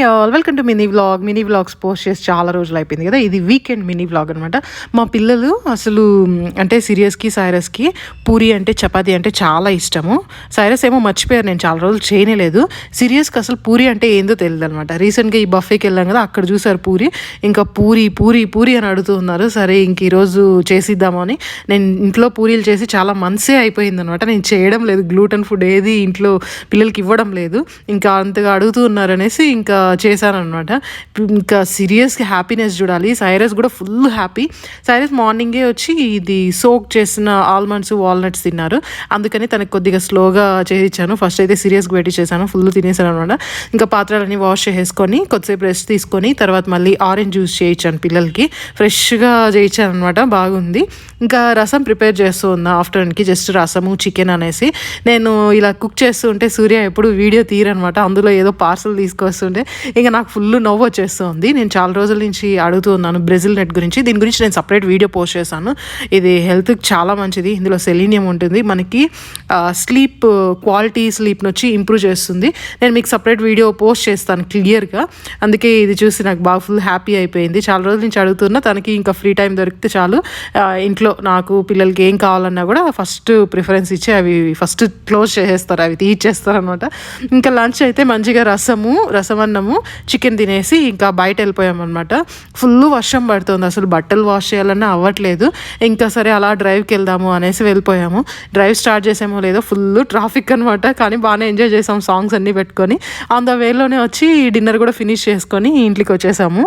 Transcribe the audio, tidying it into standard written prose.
Hi all, welcome to mini vlog. Mini vlogs post చేసి చాలా రోజులు అయిపోయింది కదా. ఇది వీకెండ్ మినీ వ్లాగ్ అనమాట. మా పిల్లలు అసలు అంటే సిరియస్కి సైరస్కి పూరి అంటే చపాతీ అంటే చాలా ఇష్టము. సైరస్ ఏమో మర్చిపోయారు, నేను చాలా రోజులు చేయలేదు. సిరియస్కి అసలు పూరి అంటే ఏందో తెలియదు అనమాట. రీసెంట్గా ఈ బఫేకి వెళ్ళాం కదా, అక్కడ చూసారు పూరి, ఇంకా పూరి పూరి పూరి అని అడుగుతున్నారు. సరే ఇంక ఈరోజు చేసిద్దామని నేను ఇంట్లో పూరీలు చేసి చాలా మంత్సే అయిపోయింది అనమాట. నేను చేయడం లేదు, గ్లూటెన్ ఫుడ్ ఏది ఇంట్లో పిల్లలకి ఇవ్వడం లేదు. ఇంకా అంతగా అడుగుతూ ఉన్నారనేసి ఇంకా చేశానమాట. ఇంకా సీరియస్గా హ్యాపీనెస్ చూడాలి. సైరస్ కూడా ఫుల్ హ్యాపీ. సైరస్ మార్నింగే వచ్చి ఇది సోక్ చేసిన ఆల్మండ్స్ వాల్నట్స్ తిన్నారు, అందుకని తనకు కొద్దిగా స్లోగా చేయించాను. ఫస్ట్ అయితే సీరియస్గా పెట్టి చేశాను, ఫుల్ తినేసాను అనమాట. ఇంకా పాత్రలన్నీ వాష్ చేసేసుకొని కొద్దిసేపు రెస్ట్ తీసుకొని తర్వాత మళ్ళీ ఆరెంజ్ జ్యూస్ చేయించాను పిల్లలకి. ఫ్రెష్గా చేయించాను అనమాట, బాగుంది. ఇంకా రసం ప్రిపేర్ చేస్తూ ఉన్నా ఆఫ్టర్నూన్కి, జస్ట్ రసము చికెన్ అనేసి. నేను ఇలా కుక్ చేస్తూ ఉంటే సూర్య ఎప్పుడు వీడియో తీరనమాట, అందులో ఏదో పార్సల్ తీసుకొస్తుంటే ఇంకా నాకు ఫుల్ నవ్వు వచ్చేస్తుంది. నేను చాలా రోజుల నుంచి అడుగుతూ ఉన్నాను బ్రెజిల్ నట్ గురించి. దీని గురించి నేను సపరేట్ వీడియో పోస్ట్ చేశాను. ఇది హెల్త్కి చాలా మంచిది, ఇందులో సెలీనియం ఉంటుంది, మనకి స్లీప్ క్వాలిటీ స్లీప్ని వచ్చి ఇంప్రూవ్ చేస్తుంది. నేను మీకు సపరేట్ వీడియో పోస్ట్ చేస్తాను క్లియర్గా. అందుకే ఇది చూసి నాకు బాగా ఫుల్ హ్యాపీ అయిపోయింది. చాలా రోజుల నుంచి అడుగుతున్నా, తనకి ఇంకా ఫ్రీ టైం దొరికితే చాలు ఇంట్లో నాకు పిల్లలకి ఏం కావాలన్నా కూడా ఫస్ట్ ప్రిఫరెన్స్ ఇచ్చి అవి ఫస్ట్ క్లోజ్ చేసేస్తారు, అవి తీర్చేస్తారు అనమాట. ఇంకా లంచ్ అయితే మంచిగా రసమన్నము చికెన్ తినేసి ఇంకా బయట వెళ్ళిపోయామన్నమాట. ఫుల్ వర్షం పడుతుంది, అసలు బట్టలు వాష్ చేయాలన్నా అవ్వట్లేదు. ఇంకా సరే అలా డ్రైవ్కి వెళ్దాము అనేసి వెళ్ళిపోయాము. డ్రైవ్ స్టార్ట్ చేసామో లేదో ఫుల్ ట్రాఫిక్ అనమాట, కానీ బాగానే ఎంజాయ్ చేసాము సాంగ్స్ అన్నీ పెట్టుకొని. ఆన్ ద వేలోనే వచ్చి డిన్నర్ కూడా ఫినిష్ చేసుకొని ఇంటికి వచ్చేసాము.